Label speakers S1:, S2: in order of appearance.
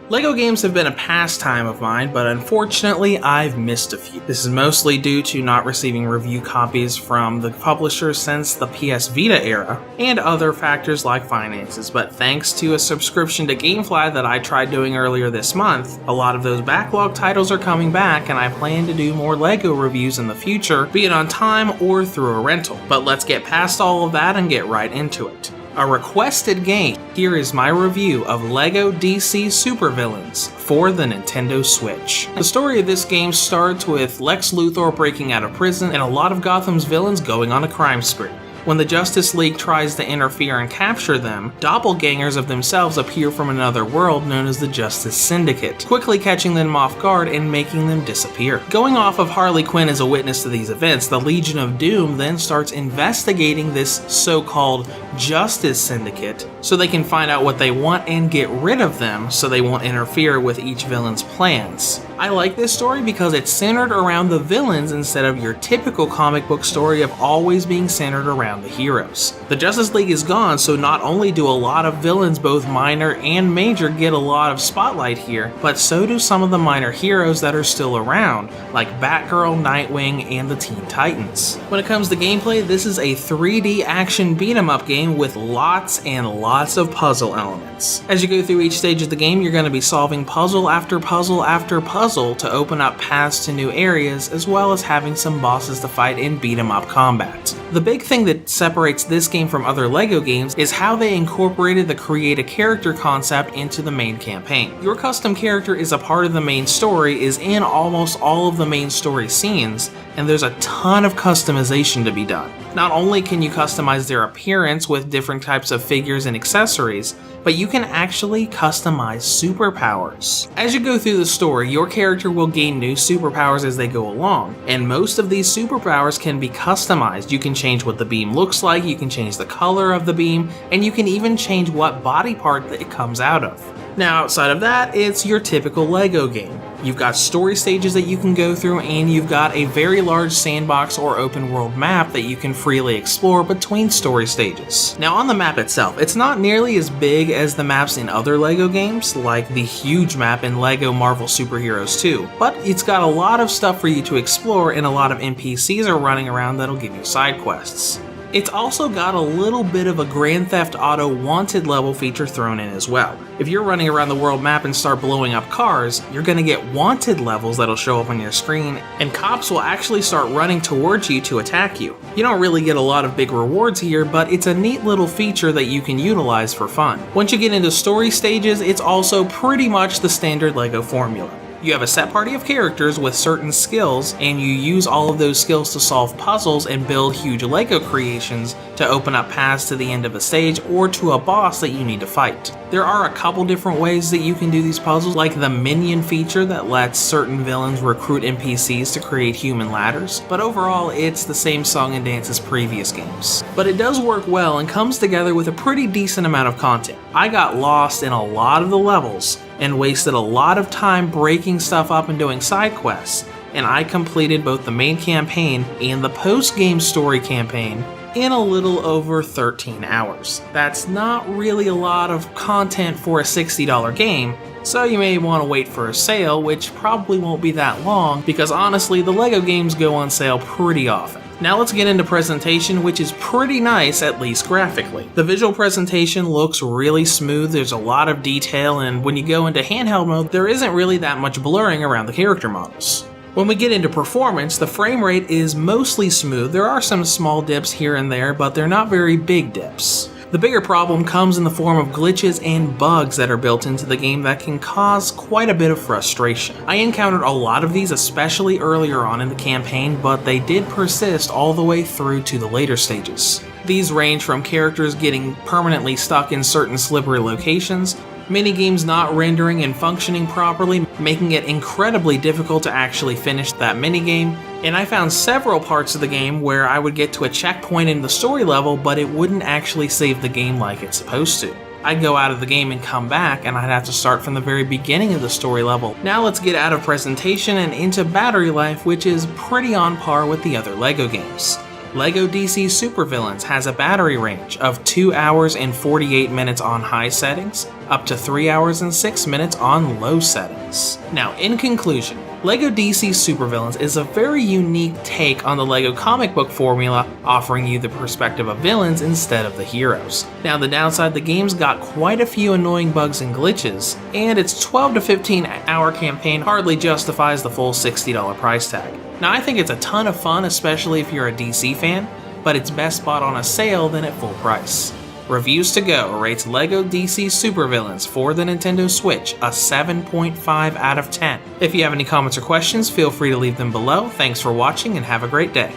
S1: LEGO games have been a pastime of mine, but unfortunately I've missed a few. This is mostly due to not receiving review copies from the publisher since the PS Vita era, and other factors like finances, but thanks to a subscription to Gamefly that I tried doing earlier this month, a lot of those backlog titles are coming back and I plan to do more LEGO reviews in the future, be it on time or through a rental. But let's get past all of that and get right into it. A requested game, here is my review of LEGO DC Supervillains for the Nintendo Switch. The story of this game starts with Lex Luthor breaking out of prison and a lot of Gotham's villains going on a crime spree. When the Justice League tries to interfere and capture them, doppelgangers of themselves appear from another world known as the Justice Syndicate, quickly catching them off guard and making them disappear. Going off of Harley Quinn as a witness to these events, the Legion of Doom then starts investigating this so-called Justice Syndicate so they can find out what they want and get rid of them so they won't interfere with each villain's plans. I like this story because it's centered around the villains instead of your typical comic book story of always being centered around the heroes. The Justice League is gone, so not only do a lot of villains, both minor and major, get a lot of spotlight here, but so do some of the minor heroes that are still around, like Batgirl, Nightwing, and the Teen Titans. When it comes to gameplay, this is a 3D action beat-em-up game with lots and lots of puzzle elements. As you go through each stage of the game, you're going to be solving puzzle after puzzle after puzzle to open up paths to new areas, as well as having some bosses to fight in beat-em-up combat. The big thing that separates this game from other LEGO games is how they incorporated the create a character concept into the main campaign. Your custom character is a part of the main story, is in almost all of the main story scenes, and there's a ton of customization to be done. Not only can you customize their appearance with different types of figures and accessories, but you can actually customize superpowers. As you go through the story, your character will gain new superpowers as they go along, and most of these superpowers can be customized. You can change what the beam looks like, you can change the color of the beam, and you can even change what body part that it comes out of. Now, outside of that, it's your typical LEGO game. You've got story stages that you can go through, and you've got a very large sandbox or open world map that you can freely explore between story stages. Now, on the map itself, it's not nearly as big as the maps in other LEGO games, like the huge map in LEGO Marvel Super Heroes 2, but it's got a lot of stuff for you to explore, and a lot of NPCs are running around that'll give you side quests. It's also got a little bit of a Grand Theft Auto wanted level feature thrown in as well. If you're running around the world map and start blowing up cars, you're going to get wanted levels that'll show up on your screen, and cops will actually start running towards you to attack you. You don't really get a lot of big rewards here, but it's a neat little feature that you can utilize for fun. Once you get into story stages, it's also pretty much the standard LEGO formula. You have a set party of characters with certain skills, and you use all of those skills to solve puzzles and build huge LEGO creations to open up paths to the end of a stage or to a boss that you need to fight. There are a couple different ways that you can do these puzzles, like the minion feature that lets certain villains recruit NPCs to create human ladders, but overall it's the same song and dance as previous games. But it does work well and comes together with a pretty decent amount of content. I got lost in a lot of the levels and wasted a lot of time breaking stuff up and doing side quests, and I completed both the main campaign and the post-game story campaign in a little over 13 hours. That's not really a lot of content for a $60 game, so you may want to wait for a sale, which probably won't be that long because honestly the LEGO games go on sale pretty often. Now let's get into presentation, which is pretty nice, at least graphically. The visual presentation looks really smooth, there's a lot of detail, and when you go into handheld mode, there isn't really that much blurring around the character models. When we get into performance, the frame rate is mostly smooth. There are some small dips here and there, but they're not very big dips. The bigger problem comes in the form of glitches and bugs that are built into the game that can cause quite a bit of frustration. I encountered a lot of these, especially earlier on in the campaign, but they did persist all the way through to the later stages. These range from characters getting permanently stuck in certain slippery locations, minigames not rendering and functioning properly, making it incredibly difficult to actually finish that minigame, and I found several parts of the game where I would get to a checkpoint in the story level, but it wouldn't actually save the game like it's supposed to. I'd go out of the game and come back, and I'd have to start from the very beginning of the story level. Now let's get out of presentation and into battery life, which is pretty on par with the other LEGO games. LEGO DC Supervillains has a battery range of 2 hours and 48 minutes on high settings, up to 3 hours and 6 minutes on low settings. Now, in conclusion, LEGO DC Supervillains is a very unique take on the LEGO comic book formula, offering you the perspective of villains instead of the heroes. Now, the downside, the game's got quite a few annoying bugs and glitches, and its 12 to 15 hour campaign hardly justifies the full $60 price tag. Now, I think it's a ton of fun, especially if you're a DC fan, but it's best bought on a sale than at full price. Reviews to Go rates LEGO DC Supervillains for the Nintendo Switch a 7.5 out of 10. If you have any comments or questions, feel free to leave them below. Thanks for watching and have a great day.